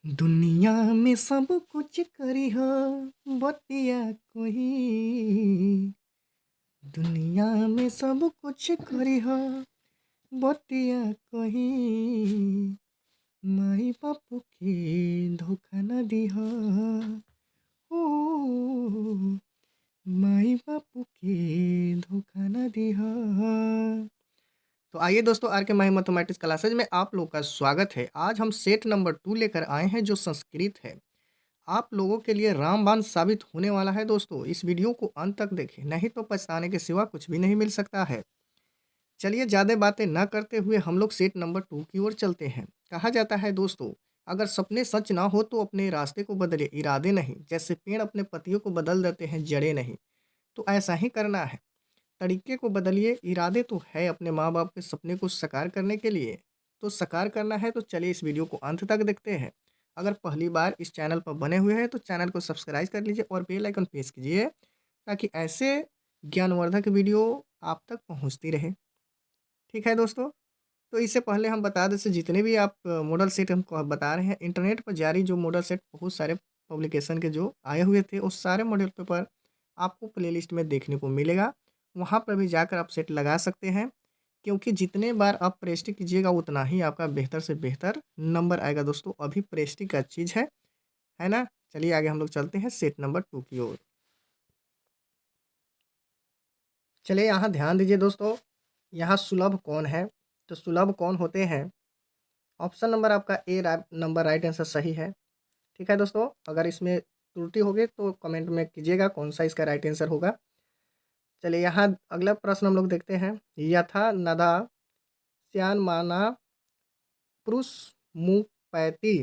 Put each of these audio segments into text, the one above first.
दुनिया में सब कुछ करी हो बतिया कोई। दुनिया में सब कुछ करी हो बतिया कोई। माई बापू के धोखा न दिहा। ओ माई बापू के धोखा न दिहा। तो आइए दोस्तों, आर के माही मैथमेटिक्स क्लासेज में आप लोग का स्वागत है। आज हम सेट नंबर 2 लेकर आए हैं जो संस्कृत है। आप लोगों के लिए रामबाण साबित होने वाला है दोस्तों। इस वीडियो को अंत तक देखें, नहीं तो पछताने के सिवा कुछ भी नहीं मिल सकता है। चलिए ज़्यादा बातें न करते हुए हम लोग सेट नंबर 2 की ओर चलते हैं। कहा जाता है दोस्तों, अगर सपने सच ना हो तो अपने रास्ते को बदले, इरादे नहीं। जैसे पेड़ अपने पत्तियों को बदल देते हैं, जड़ें नहीं। तो ऐसा ही करना है, तरीके को बदलिए। इरादे तो है अपने माँ बाप के सपने को साकार करने के लिए, तो साकार करना है तो चलिए इस वीडियो को अंत तक देखते हैं। अगर पहली बार इस चैनल पर बने हुए हैं तो चैनल को सब्सक्राइब कर लीजिए और बेल आइकन प्रेस कीजिए, ताकि ऐसे ज्ञानवर्धक वीडियो आप तक पहुंचती रहे। ठीक है दोस्तों, तो इससे पहले हम बता दें, से जितने भी आप मॉडल सेट हमको बता रहे हैं, इंटरनेट पर जारी जो मॉडल सेट बहुत सारे पब्लिकेशन के जो आए हुए थे, उस सारे मॉडल पेपर आपको प्लेलिस्ट में देखने को मिलेगा। वहाँ पर भी जाकर आप सेट लगा सकते हैं, क्योंकि जितने बार आप प्रैक्टिस कीजिएगा उतना ही आपका बेहतर से बेहतर नंबर आएगा दोस्तों। अभी प्रैक्टिस का चीज़ है ना। चलिए आगे हम लोग चलते हैं सेट नंबर 2 की ओर। चलिए यहाँ ध्यान दीजिए दोस्तों, यहाँ सुलभ कौन है। तो सुलभ कौन होते हैं, ऑप्शन नंबर आपका ए नंबर राइट आंसर सही है। ठीक है दोस्तों, अगर इसमें त्रुटि होगी तो कमेंट में कीजिएगा कौन सा इसका राइट आंसर होगा। चलिए यहाँ अगला प्रश्न हम लोग देखते हैं। यथा नदा श्यान माना पुरुष मुपैति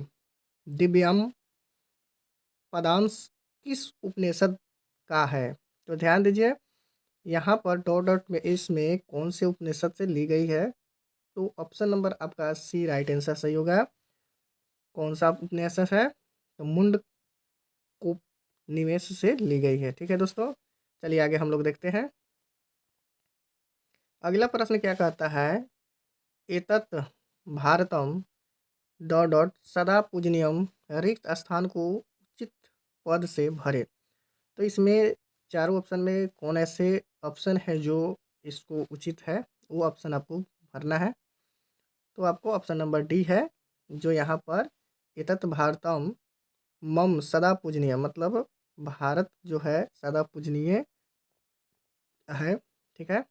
दिव्यम पदांश किस उपनिषद का है। तो ध्यान दीजिए, यहाँ पर डॉट डॉट में इसमें कौन से उपनिषद से ली गई है। तो ऑप्शन नंबर आपका सी राइट आंसर सही होगा। कौन सा उपनिषद है, तो मुंड को निवेश से ली गई है। ठीक है दोस्तों, चलिए आगे हम लोग देखते हैं। अगला प्रश्न क्या कहता है, एतत् भारतम डॉट डॉट सदा पूजनीयम रिक्त स्थान को उचित पद से भरे। तो इसमें चारों ऑप्शन में कौन ऐसे ऑप्शन है जो इसको उचित है, वो ऑप्शन आपको भरना है। तो आपको ऑप्शन नंबर डी है, जो यहाँ पर एतत् भारतम मम सदा पूजनीय, मतलब भारत जो है सदा पूजनीय है। ठीक है,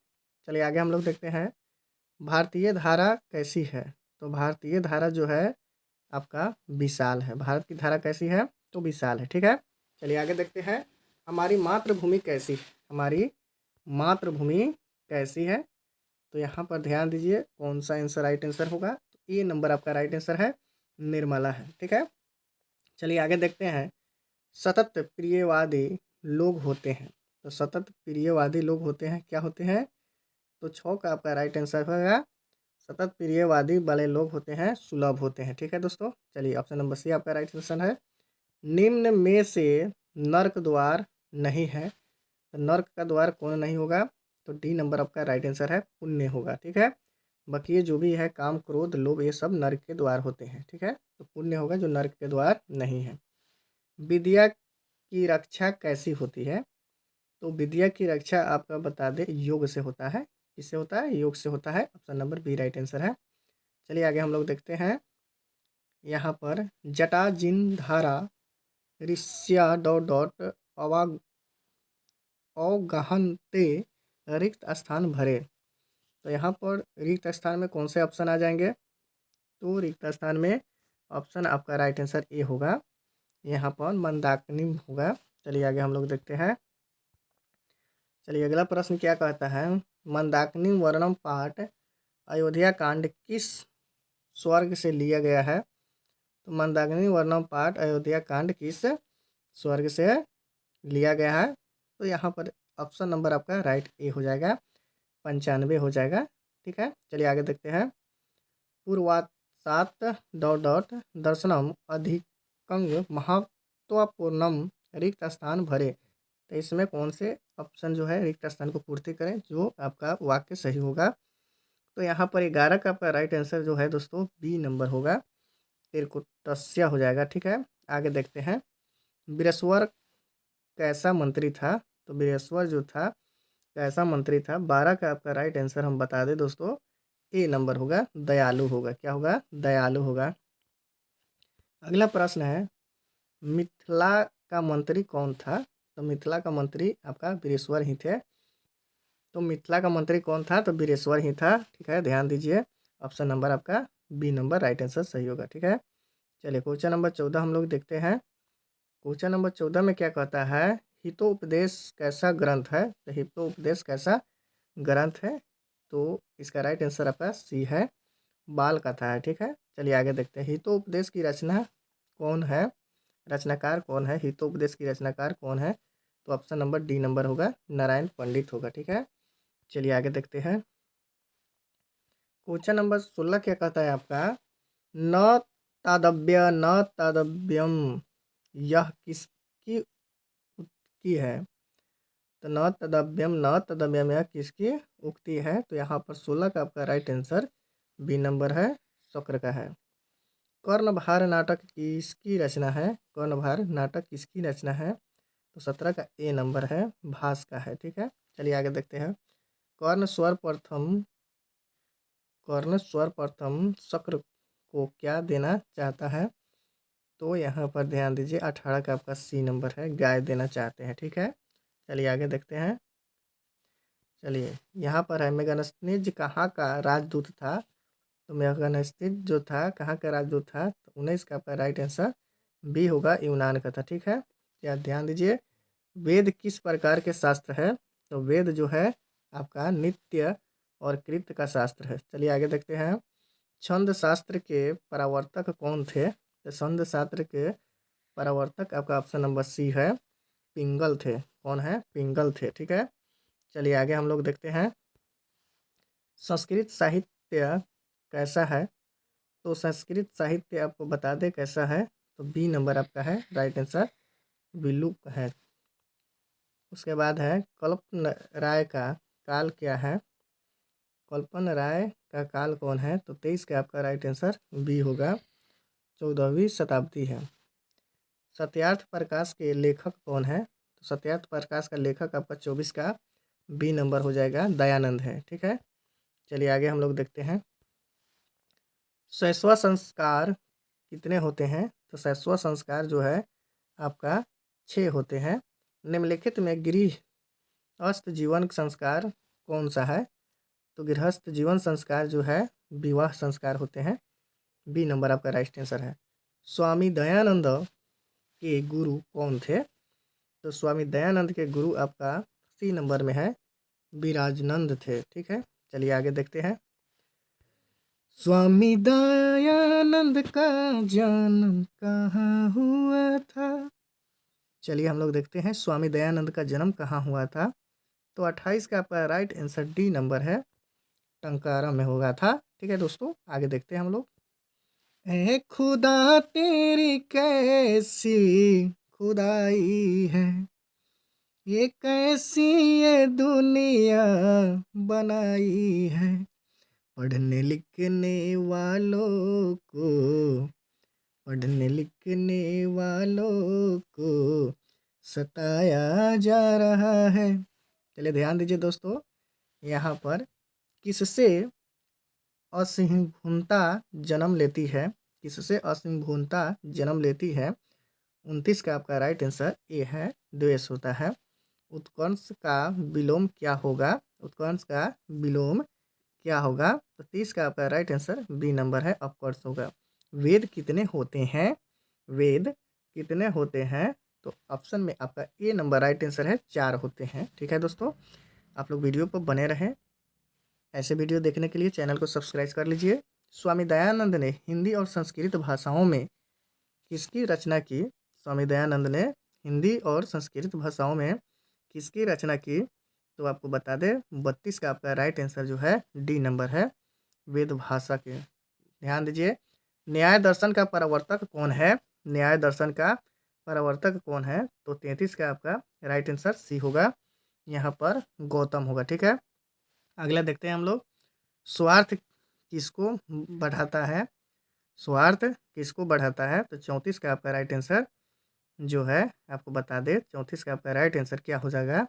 चलिए आगे हम लोग देखते हैं। भारतीय धारा कैसी है। तो भारतीय धारा जो है आपका विशाल है। भारत की धारा कैसी है, तो विशाल है। ठीक है, चलिए आगे देखते हैं। हमारी मातृभूमि कैसी है। हमारी मातृभूमि कैसी है, तो यहाँ पर ध्यान दीजिए कौन सा आंसर राइट आंसर होगा। तो ए नंबर आपका राइट आंसर है, निर्मला है। ठीक है, चलिए आगे देखते हैं। सतत प्रियवादी लोग होते हैं। तो सतत प्रियवादी लोग होते हैं, क्या होते हैं। तो 6 का आपका राइट आंसर होगा। सतत प्रियवादी वाले लोग होते हैं सुलभ होते हैं। ठीक है दोस्तों, चलिए ऑप्शन नंबर सी आपका राइट आंसर है। निम्न में से नर्क द्वार नहीं है। तो नर्क का द्वार कौन नहीं होगा, तो डी नंबर आपका राइट आंसर है, पुण्य होगा। ठीक है, बाकी ये जो भी है काम क्रोध लोभ ये सब नर्क के द्वार होते हैं। ठीक है, तो पुण्य होगा जो नर्क के द्वार नहीं है। विद्या की रक्षा कैसी होती है। तो विद्या की रक्षा आपका बता दे योग से होता है। किससे होता है, योग से होता है। Option number B right answer है। चलिए आगे हम लोग देखते हैं। यहाँ पर जटा जिन धारा ऋष्या डॉट डॉट अवा अवगहनते रिक्त स्थान भरे। तो यहाँ पर रिक्त स्थान में कौन से ऑप्शन आ जाएंगे, तो रिक्त स्थान में ऑप्शन आपका राइट आंसर ए होगा। यहाँ पर मंदाकिनी होगा। चलिए आगे हम लोग देखते हैं। चलिए अगला प्रश्न क्या कहता है, मंदाकिनी वर्णम पाठ अयोध्या कांड किस स्वर्ग से लिया गया है। तो मंदाकिनी वर्णम पाठ अयोध्या कांड किस स्वर्ग से लिया गया है। तो यहाँ पर ऑप्शन नंबर आपका राइट ए हो जाएगा, 95 हो जाएगा। ठीक है, चलिए आगे देखते हैं। पूर्वासात डॉट डॉट दर्शनम अधिकंग महत्वपूर्णम रिक्त स्थान भरे। तो इसमें कौन से ऑप्शन जो है रिक्त स्थान को पूर्ति करें, जो आपका वाक्य सही होगा। तो यहाँ पर 11 का आपका राइट आंसर जो है दोस्तों बी नंबर होगा, तिरकुटस्य हो जाएगा। ठीक है, आगे देखते हैं। बिरेश्वर कैसा मंत्री था? तो बिरेश्वर जो था कैसा मंत्री था? 12 का आपका राइट आंसर हम बता दें दोस्तों, ए नंबर होगा, दयालु होगा। क्या होगा? दयालु होगा। अगला प्रश्न है, मिथिला का मंत्री कौन था? तो मिथिला का मंत्री आपका बिरेश्वर ही थे। तो मिथिला का मंत्री कौन था? तो बिरेश्वर ही था। ठीक है, ध्यान दीजिए, ऑप्शन नंबर आपका बी नंबर राइट आंसर सही होगा। ठीक है, चलिए क्वेश्चन नंबर 14 हम लोग देखते हैं। क्वेश्चन नंबर 14 में क्या कहता है? हितोपदेश कैसा ग्रंथ है? तो हितोपदेश कैसा ग्रंथ है? तो इसका राइट आंसर आपका सी है, बाल कथा है। ठीक है, चलिए आगे देखते हैं। हितोपदेश की रचना कौन है? रचनाकार कौन है? हितोपदेश की रचनाकार कौन है? तो ऑप्शन नंबर डी नंबर होगा, नारायण पंडित होगा। ठीक है, चलिए आगे देखते हैं। क्वेश्चन नंबर 16 क्या कहता है आपका? न तादव्य न तादव्यम, यह किसकी उक्ति है? तो न तदव्यम न तदव्यम यह किसकी उक्ति है? तो यहाँ पर 16 का आपका राइट आंसर बी नंबर है, शुक्र का है। कर्णभार नाटक किसकी रचना है? कर्णभार नाटक किसकी रचना है? तो 17 का ए नंबर है, भास का है। ठीक है, चलिए आगे देखते हैं। कर्ण स्वर प्रथम शक्र को क्या देना चाहता है? तो यहाँ पर ध्यान दीजिए, 18 का आपका सी नंबर है, गाय देना चाहते हैं। ठीक है, चलिए आगे देखते हैं। चलिए यहाँ पर है, मेगास्थनीज कहाँ का राजदूत था? तो मेगास्थनीज जो था कहाँ का राजदूत था? तो 19 का आपका राइट आंसर बी होगा, यूनान का था। ठीक है, या ध्यान दीजिए, वेद किस प्रकार के शास्त्र है? तो वेद जो है आपका नित्य और कृत्य का शास्त्र है। चलिए आगे देखते हैं। छंद शास्त्र के प्रवर्तक कौन थे? तो छंद शास्त्र के प्रवर्तक आपका ऑप्शन नंबर सी है, पिंगल थे। कौन है? पिंगल थे। ठीक है, चलिए आगे हम लोग देखते हैं। संस्कृत साहित्य कैसा है? तो संस्कृत साहित्य आपको बता दें कैसा है, तो बी नंबर आपका है राइट आंसर, विलुप्त है। उसके बाद है, कल्पन राय का काल क्या है? कल्पन राय का काल कौन है? तो 23 का आपका राइट आंसर बी होगा, 14वीं शताब्दी है। सत्यार्थ प्रकाश के लेखक कौन है? तो सत्यार्थ प्रकाश का लेखक आपका 24 का बी नंबर हो जाएगा, दयानंद है। ठीक है, चलिए आगे हम लोग देखते हैं। शैशव संस्कार कितने होते हैं? तो शैशव संस्कार जो है आपका 6 होते हैं। निम्नलिखित में गृहस्थ जीवन संस्कार कौन सा है? तो गृहस्थ जीवन संस्कार जो है विवाह संस्कार होते हैं, बी नंबर आपका राइट आंसर है। स्वामी दयानंद के गुरु कौन थे? तो स्वामी दयानंद के गुरु आपका सी नंबर में है, विराजनंद थे। ठीक है, चलिए आगे देखते हैं। स्वामी दयानंद का जन्म कहाँ हुआ था? चलिए हम लोग देखते हैं, स्वामी दयानंद का जन्म कहाँ हुआ था? तो 28 का आपका राइट आंसर डी नंबर है, टंकारा में होगा था। ठीक है दोस्तों, आगे देखते हैं हम लोग। ए खुदा तेरी कैसी खुदाई है, ये कैसी ये दुनिया बनाई है, पढ़ने लिखने वालों को पढ़ने लिखने वालों को सताया जा रहा है। चलिए ध्यान दीजिए दोस्तों, यहाँ पर किससे असंभूनता जन्म लेती है? किससे असंभूनता जन्म लेती है? 29 का आपका राइट आंसर ए है, द्वेष होता है। उत्कर्ष का विलोम क्या होगा? उत्कर्ष का विलोम क्या होगा? तो 30 का आपका राइट आंसर बी नंबर है, अपकर्ष होगा। वेद कितने होते हैं? वेद कितने होते हैं? तो ऑप्शन में आपका ए नंबर राइट आंसर है, 4 होते हैं। ठीक है दोस्तों, आप लोग वीडियो पर बने रहें, ऐसे वीडियो देखने के लिए चैनल को सब्सक्राइब कर लीजिए। स्वामी दयानंद ने हिंदी और संस्कृत भाषाओं में किसकी रचना की? स्वामी दयानंद ने हिंदी और संस्कृत भाषाओं में किसकी रचना की? तो आपको बता दें, 32 का आपका राइट आंसर जो है डी नंबर है, वेद भाषा के। ध्यान दीजिए, न्याय दर्शन का प्रवर्तक कौन है? न्याय दर्शन का प्रवर्तक कौन है? तो 33 का आपका राइट आंसर सी होगा, यहाँ पर गौतम होगा। ठीक है, अगला देखते हैं हम लोग। स्वार्थ किसको बढ़ाता है? स्वार्थ किसको बढ़ाता है? तो 34 का आपका राइट आंसर जो है आपको बता दें, 34 का आपका राइट आंसर क्या हो जाएगा?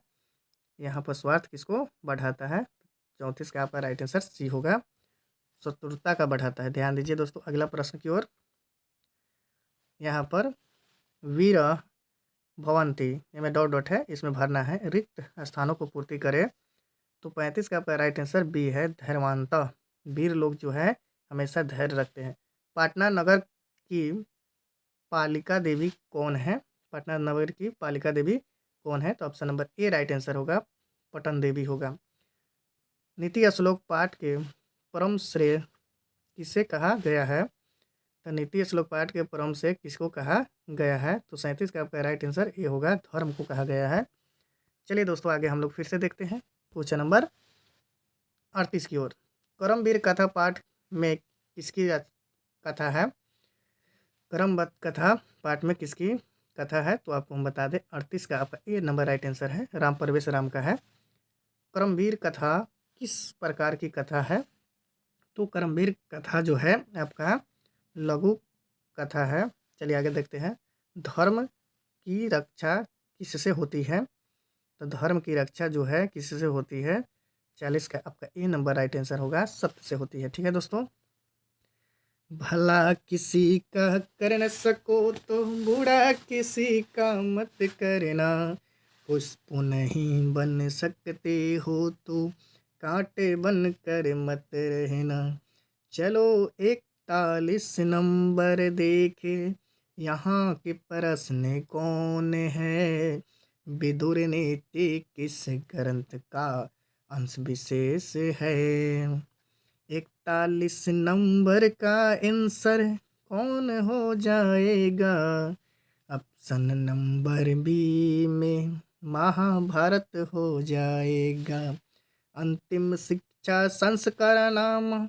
यहाँ पर स्वार्थ किसको बढ़ाता है? 34 का आपका राइट आंसर सी होगा, शत्रुता का बढ़ाता है। ध्यान दीजिए दोस्तों अगला प्रश्न की ओर। यहाँ पर वीर भवंती में डॉट डॉट है, इसमें भरना है, रिक्त स्थानों को पूर्ति करे। तो 35 का आपका राइट आंसर बी है, धैर्यवानता। वीर लोग जो है हमेशा धैर्य रखते हैं। पटना नगर की पालिका देवी कौन है? पटना नगर की पालिका देवी कौन है? तो option number A right answer होगा, पटन देवी होगा। नीति श्लोक पाठ के परम श्रेय किसे कहा गया है? तो नीति श्लोक पाठ के परम से किसको कहा गया है? तो 37 का आपका राइट आंसर ये होगा, धर्म को कहा गया है। चलिए दोस्तों आगे हम लोग फिर से देखते हैं क्वेश्चन नंबर 38 की ओर। करमवीर कथा पाठ में किसकी कथा है? करमवत कथा पाठ में किसकी कथा है? तो आपको हम बता दें 38 का आपका ए नंबर राइट आंसर है, राम परवेश राम का है। करमवीर कथा किस प्रकार की कथा है? तो करमवीर कथा जो है आपका लघु कथा है। चलिए आगे देखते हैं। धर्म की रक्षा किससे होती है? तो धर्म की रक्षा जो है किससे होती है? 40 का आपका ए नंबर राइट आंसर होगा, सत्य से होती है। ठीक है दोस्तों। भला किसी का कर न सको तो बुरा किसी का मत करना, पुष्प नहीं बन सकते हो तो कांटे बन कर मत रहना। चलो 41 नंबर देखे, यहाँ के प्रश्न कौन है? विदुर नीति किस ग्रंथ का अंश विशेष है? 41 नंबर का आंसर कौन हो जाएगा? ऑप्शन नंबर बी में महाभारत हो जाएगा। अंतिम शिक्षा संस्कार नाम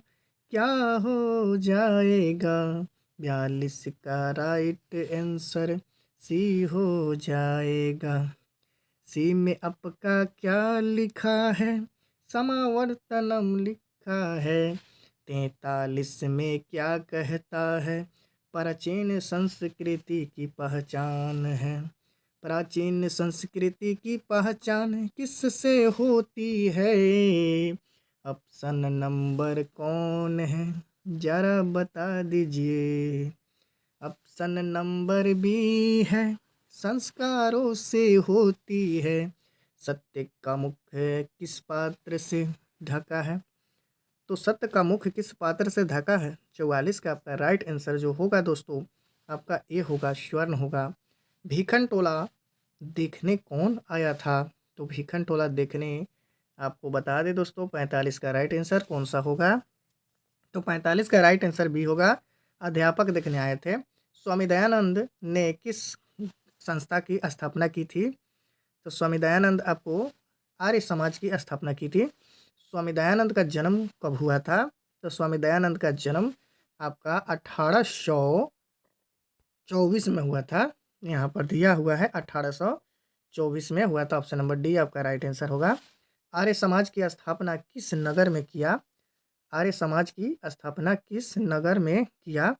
क्या हो जाएगा? 42 का राइट आंसर सी हो जाएगा। सी में आपका क्या लिखा है? समावर्तनम लिखा है। 43 में क्या कहता है? प्राचीन संस्कृति की पहचान है। प्राचीन संस्कृति की पहचान किससे होती है? ऑप्शन नंबर कौन है? जरा बता दीजिए। ऑप्शन नंबर बी है, संस्कारों से होती है। सत्य का मुख किस पात्र से ढका है? तो सत्य का मुख किस पात्र से ढका है? 44 का आपका राइट आंसर जो होगा दोस्तों आपका ए होगा, स्वर्ण होगा। भीखन टोला देखने कौन आया था? तो भीखन टोला देखने आपको बता दें दोस्तों 45 का राइट आंसर कौन सा होगा? तो 45 का राइट आंसर बी होगा, अध्यापक देखने आए थे। स्वामी दयानंद ने किस संस्था की स्थापना की थी? तो स्वामी दयानंद आपको आर्य समाज की स्थापना की थी। स्वामी दयानंद का जन्म कब हुआ था? तो स्वामी दयानंद का जन्म आपका 1824 में हुआ था। यहाँ पर दिया हुआ है 1824 में हुआ था। ऑप्शन नंबर डी आपका राइट आंसर होगा। आर्य समाज की स्थापना किस नगर में किया? आर्य समाज की स्थापना किस नगर में किया?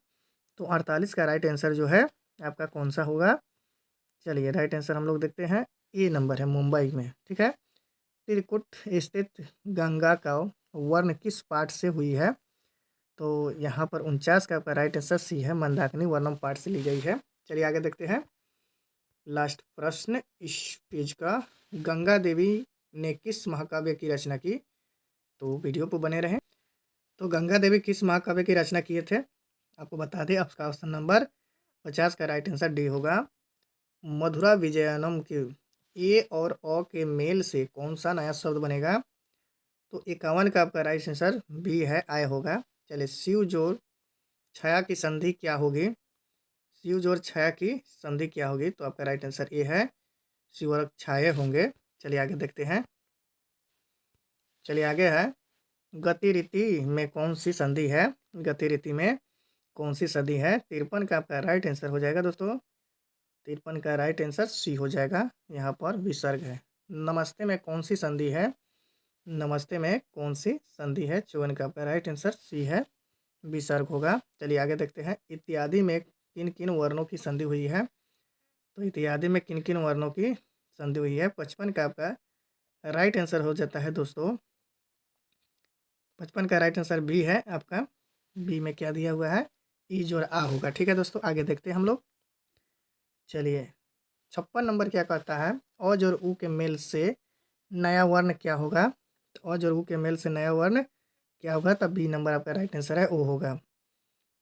तो 48 का राइट आंसर जो है आपका कौन सा होगा? चलिए राइट आंसर हम लोग देखते हैं, ए नंबर है, मुंबई में। ठीक है। त्रिकुट स्थित गंगा का वर्ण किस पाठ से हुई है? तो यहाँ पर 49 का आपका राइट आंसर सी है, मंदाकिनी वर्णम पाठ से ली गई है। चलिए आगे देखते हैं लास्ट प्रश्न इस पेज का। गंगा देवी ने किस महाकाव्य की रचना की? तो वीडियो पर बने रहें। तो गंगा देवी किस महाकाव्य की रचना किए थे? आपको बता दें आपका ऑप्शन नंबर 50 का राइट आंसर डी होगा, मधुरा विजयनम के ए और अ के मेल से कौन सा नया शब्द बनेगा? तो 51 का आपका राइट आंसर बी है, आय होगा। चलिए शिव जोड़ छाया की संधि क्या होगी? शिव जोड़ छाया की संधि क्या होगी? तो आपका राइट आंसर ए है, शिव और छाये होंगे। चलिए आगे देखते हैं। चलिए आगे है, गतिरीति में कौन सी संधि है? गतिरीति में कौन सी संधि है? 53 का आपका राइट आंसर हो जाएगा दोस्तों, 53 का राइट आंसर सी हो जाएगा। यहाँ पर विसर्ग है। नमस्ते में कौन सी संधि है? नमस्ते में कौन सी संधि है? 54 का आपका राइट आंसर सी है, विसर्ग होगा। चलिए आगे देखते हैं, इत्यादि में किन किन वर्णों की संधि हुई है। तो इत्यादि में किन किन वर्णों की संधि हुई है। 55 का आपका राइट आंसर हो जाता है दोस्तों, 55 का राइट आंसर बी है आपका। बी में क्या दिया हुआ है, ई जोड़ आ होगा। ठीक है दोस्तों, आगे देखते हैं हम लोग। चलिए 56 नंबर क्या कहता है, अ जोड़ उ के मेल से नया वर्ण क्या होगा। तो अ जोड़ उ के मेल से नया वर्ण क्या होगा, तब बी नंबर आपका राइट आंसर है, ओ होगा।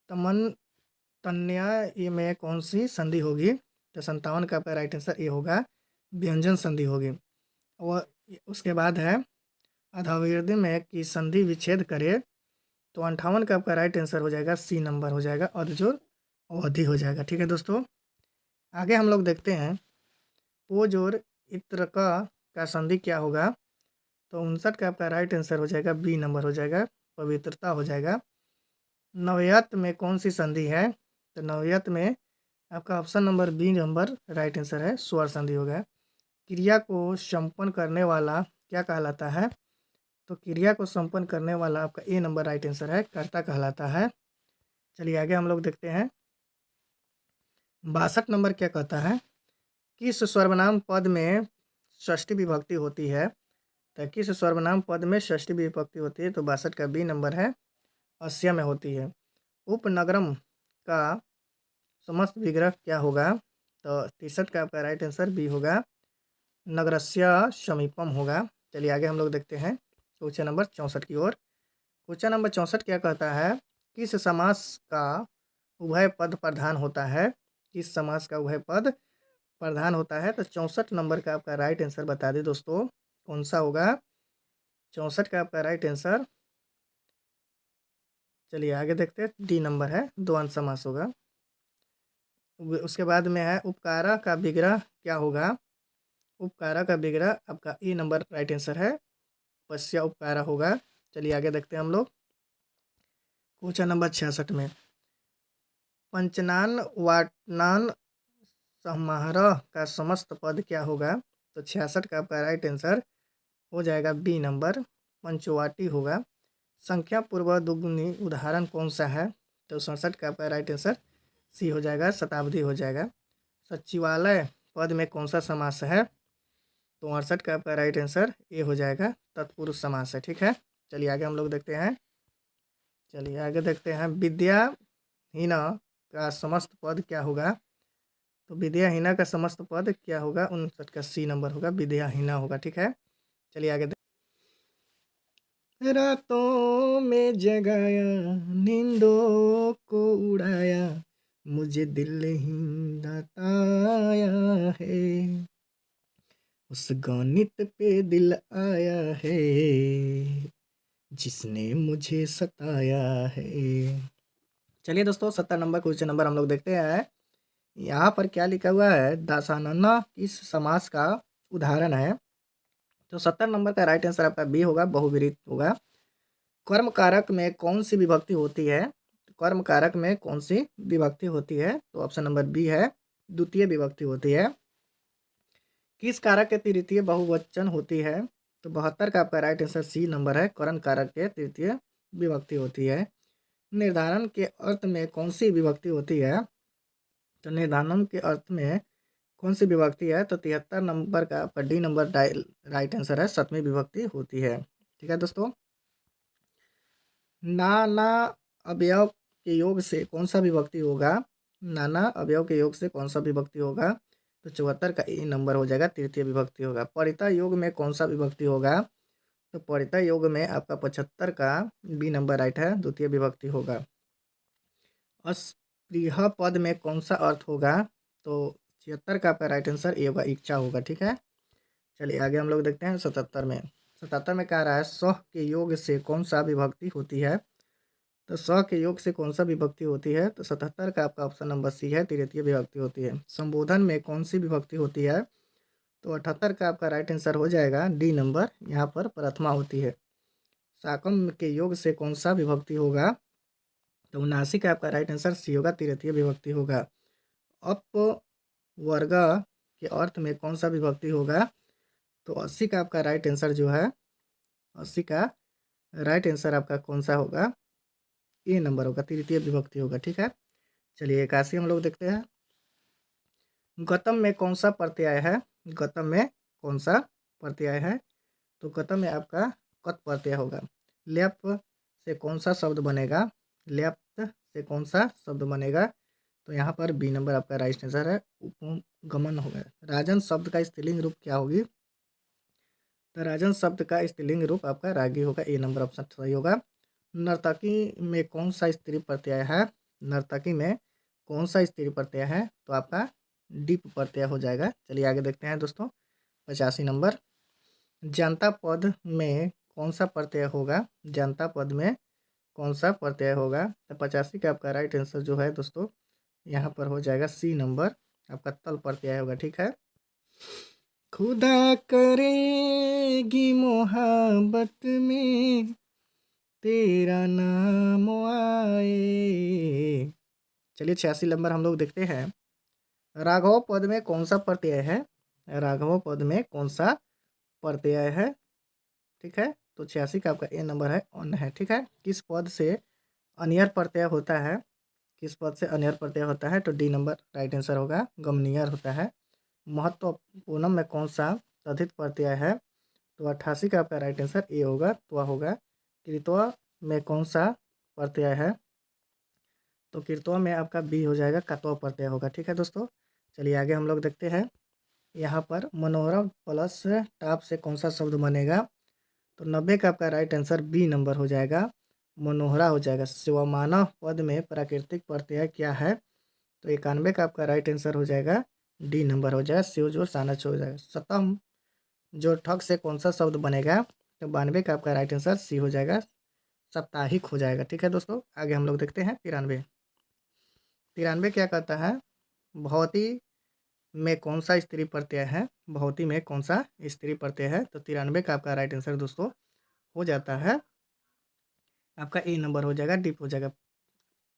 तमन तन्या ये में कौन सी संधि होगी। तो 57 का आपका राइट आंसर ये होगा, व्यंजन संधि होगी। और उसके बाद है अधावृद्धि में की संधि विच्छेद करे। तो 58 का आपका राइट आंसर हो जाएगा, सी नंबर हो जाएगा, अधजोड़ अवधि हो जाएगा। ठीक है दोस्तों, आगे हम लोग देखते हैं, ओ जोड़ इत्र का संधि क्या होगा। तो 59 का आपका राइट आंसर हो जाएगा, बी नंबर हो जाएगा, पवित्रता हो जाएगा। नवयत में कौन सी संधि है। तो नवयत में आपका option number B number right answer है, स्वर संधि होगा। क्रिया को संपन्न करने वाला क्या कहलाता है। तो क्रिया को संपन्न करने वाला आपका ए नंबर राइट आंसर है, कर्ता कहलाता है। चलिए आगे हम लोग देखते हैं, 62 नंबर क्या कहता है, किस सर्वनाम पद में षष्ठी विभक्ति होती है। तो किस सर्वनाम पद में षष्ठी विभक्ति होती है। तो 62 का बी नंबर है, अस्या में होती है। उपनगरम का समस्त विग्रह क्या होगा। तो 63 का आपका राइट आंसर बी होगा, नगरस्य समीपम होगा। चलिए आगे हम लोग देखते हैं क्वेश्चन नंबर 64 की ओर। क्वेश्चन नंबर 64 क्या कहता है, किस समास का उभय पद प्रधान होता है। किस समास का उभय पद प्रधान होता है। तो 64 नंबर का आपका राइट आंसर बता दें दोस्तों, कौन सा होगा। 64 का आपका राइट आंसर, चलिए आगे देखते हैं, डी नंबर है, द्वंद्व समास होगा। उसके बाद में है उपकारा का विग्रह क्या होगा। उपकारा का विग्रह आपका ई नंबर राइट आंसर है, पश्या उपकारा होगा। चलिए आगे देखते हैं हम लोग क्वेश्चन नंबर 66 में, पंचनान वाटनान समारोह का समस्त पद क्या होगा। तो 66 का आपका राइट आंसर हो जाएगा, बी नंबर, पंचवाटी होगा। संख्या पूर्व दुगुनी उदाहरण कौन सा है। तो 67 का आपका राइट आंसर सी हो जाएगा, शताब्दी हो जाएगा। सचिवालय पद में कौन सा समास है। तो 68 का आपका राइट आंसर ए हो जाएगा, तत्पुरुष समास है। ठीक है, चलिए आगे हम लोग देखते हैं। चलिए आगे देखते हैं, विद्याहीना का समस्त पद क्या होगा। तो विद्याहीना का समस्त पद क्या होगा, 59 का सी नंबर होगा, विद्याहीना होगा। ठीक है, चलिए आगे रातों में जगाया, नींदों को उड़ाया, मुझे दिल ही बताया है, उस गणित पे दिल आया है, जिसने मुझे सताया है। चलिए दोस्तों 70 नंबर क्वेश्चन नंबर हम लोग देखते हैं। यहाँ पर क्या लिखा हुआ है, दासानना किस समास का उदाहरण है। तो 70 नंबर का राइट आंसर आपका बी होगा, बहुविरित होगा। कर्म कारक में कौन सी विभक्ति होती है। कर्म कारक में कौन सी विभक्ति होती है। तो ऑप्शन नंबर बी है, द्वितीय विभक्ति होती है। किस कारक के तृतीय बहुवचन होती है। तो 72 का आपका राइट आंसर सी नंबर है, करण कारक के तृतीय विभक्ति होती है। निर्धारण के अर्थ में कौन सी विभक्ति होती है। तो निर्धारण के अर्थ में कौन सी विभक्ति है। तो 73 नंबर का आपका डी नंबर राइट आंसर है, सप्तमी विभक्ति होती है। ठीक है दोस्तों, नाना अवयव के योग से कौन सा विभक्ति होगा। नाना अवयव के योग से कौन सा विभक्ति होगा। तो 74 का ए नंबर हो जाएगा, तृतीय विभक्ति होगा। परिता योग में कौन सा विभक्ति होगा। तो परिता योग में आपका 75 का बी नंबर राइट है, द्वितीय विभक्ति होगा। अस्पृह पद में कौन सा अर्थ होगा। तो 76 का आपका राइट आंसर ए होगा, इच्छा होगा। ठीक है, चलिए आगे हम लोग देखते हैं 77 में। 77 में कह रहा है, सह के योग से कौन सा विभक्ति होती है। तो स के योग से कौन सा विभक्ति होती है। तो 77 का आपका ऑप्शन नंबर सी है, तृतीय विभक्ति होती है। संबोधन में कौन सी विभक्ति होती है। तो 78 का आपका राइट आंसर हो जाएगा, डी नंबर, यहाँ पर प्रथमा होती है। साकम के योग से कौन सा विभक्ति होगा। तो 79 का आपका राइट आंसर सी होगा, तृतीय विभक्ति होगा। अपवर्ग के अर्थ में कौन सा विभक्ति होगा। तो 80 का आपका राइट आंसर जो है, 80 का राइट आंसर आपका कौन सा होगा, ए नंबर होगा, तृतीय विभक्ति होगा। ठीक है, चलिए 81 हम लोग देखते हैं। गतम में कौन सा प्रत्यय है? गतम में कौन सा प्रत्यय है? तो गतम में आपका कत प्रत्यय होगा। ल्यप से कौन सा शब्द बनेगा? ल्यप्त से कौन सा शब्द बनेगा? तो यहाँ पर बी नंबर आपका राइट आंसर है, उपगमन होगा। राजन शब्द का स्त्रीलिंग रूप क्या होगी? तो राजन शब्द का स्त्रीलिंग रूप आपका रागी होगा, ए नंबर ऑप्शन सही होगा। नर्तकी में कौन सा स्त्री प्रत्यय है? नर्तकी में कौन सा स्त्री प्रत्यय है? तो आपका डीप प्रत्यय हो जाएगा। चलिए आगे देखते हैं दोस्तों, 85 नंबर। जानता पद में कौन सा प्रत्यय होगा? जानता पद में कौन सा प्रत्यय होगा? तो 85 का आपका राइट आंसर जो है दोस्तों, यहाँ पर हो जाएगा सी नंबर, आपका तल प्रत्यय होगा। ठीक है, खुदा करेगी मोहब्बत में तेरा नाम आए। चलिए 86 नंबर हम लोग देखते हैं। राघव पद में कौन सा प्रत्यय है? राघव पद में कौन सा प्रत्यय है? ठीक है, तो 86 का आपका ए नंबर है, अन है। ठीक है, किस पद से अनियर प्रत्यय होता है? किस पद से अनियर प्रत्यय होता है? तो डी नंबर राइट आंसर होगा, गमनियर होता है। महत्वपूर्ण में कौन सा तद्धित प्रत्यय है? तो 88 का आपका राइट आंसर ए होगा, त्वा होगा। कृत्वा में कौन सा प्रत्यय है? तो कृत्वा में आपका बी हो जाएगा, कत्वा प्रत्यय होगा। ठीक है दोस्तों, चलिए आगे हम लोग देखते हैं। यहाँ पर मनोरम प्लस टाप से कौन सा शब्द बनेगा? तो 90 का आपका राइट आंसर बी नंबर हो जाएगा, मनोहरा हो जाएगा। शिवमानव पद में प्राकृतिक प्रत्यय क्या है? तो 91 का आपका राइट आंसर हो जाएगा, डी नंबर हो जाएगा, शिव जो सानच हो जाएगा। सतम जो ठग से कौन सा शब्द बनेगा? तो 92 का आपका राइट आंसर सी हो जाएगा, साप्ताहिक हो जाएगा। ठीक है दोस्तों, आगे हम लोग देखते हैं 93। 93 क्या कहता है? भवती में कौन सा स्त्री प्रत्यय है? भवती में कौन सा स्त्री प्रत्यय है? तो 93 का आपका राइट आंसर दोस्तों हो जाता है, आपका ए नंबर हो जाएगा, डीप हो जाएगा।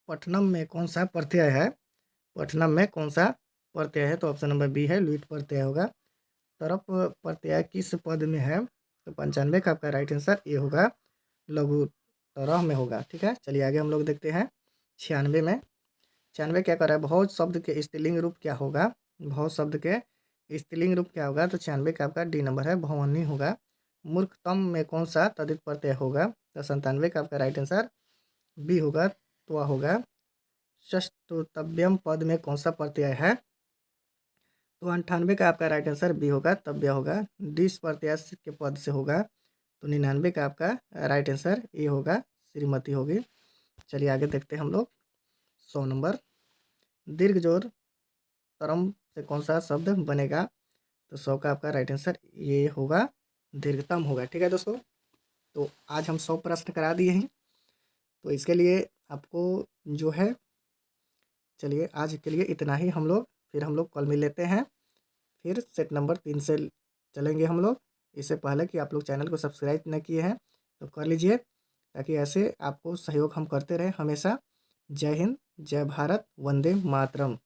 पठनम में कौन सा प्रत्यय है? पठनम में कौन सा प्रत्यय है? तो ऑप्शन नंबर बी है, लुईट प्रत्यय होगा। तरप प्रत्यय किस पद में है? तो 95 का आपका राइट आंसर ए होगा, लघु तरह में होगा। ठीक है, चलिए आगे हम लोग देखते हैं 96 में। 96 क्या कर रहा है? बहुत शब्द के स्त्रीलिंग रूप क्या होगा? बहुत शब्द के स्त्रीलिंग रूप क्या होगा? तो 96 का आपका डी नंबर है, भवनी होगा। मूर्खतम में कौन सा तद्धित प्रत्यय होगा? तो 97 का आपका राइट आंसर बी होगा, त्वा होगा। षष्टोतव्यम पद में कौन सा प्रत्यय है? तो 98 का आपका राइट आंसर बी होगा, तव्य होगा। डिस प्रत्यय के पद से होगा, तो 99 का आपका राइट आंसर ए होगा, श्रीमती होगी। चलिए आगे देखते हैं हम लोग 100 नंबर। दीर्घ जोर तरम से कौन सा शब्द बनेगा? तो 100 का आपका राइट आंसर ये होगा, दीर्घतम होगा। ठीक है दोस्तों, तो आज हम 100 प्रश्न करा दिए हैं, तो इसके लिए आपको जो है, चलिए आज के लिए इतना ही हम लोग, फिर हम लोग कल मिल लेते हैं, फिर सेट नंबर 3 से चलेंगे हम लोग। इससे पहले कि आप लोग चैनल को सब्सक्राइब न किए हैं तो कर लीजिए, ताकि ऐसे आपको सहयोग हम करते रहें हमेशा। जय हिंद, जय भारत, वंदे मातरम।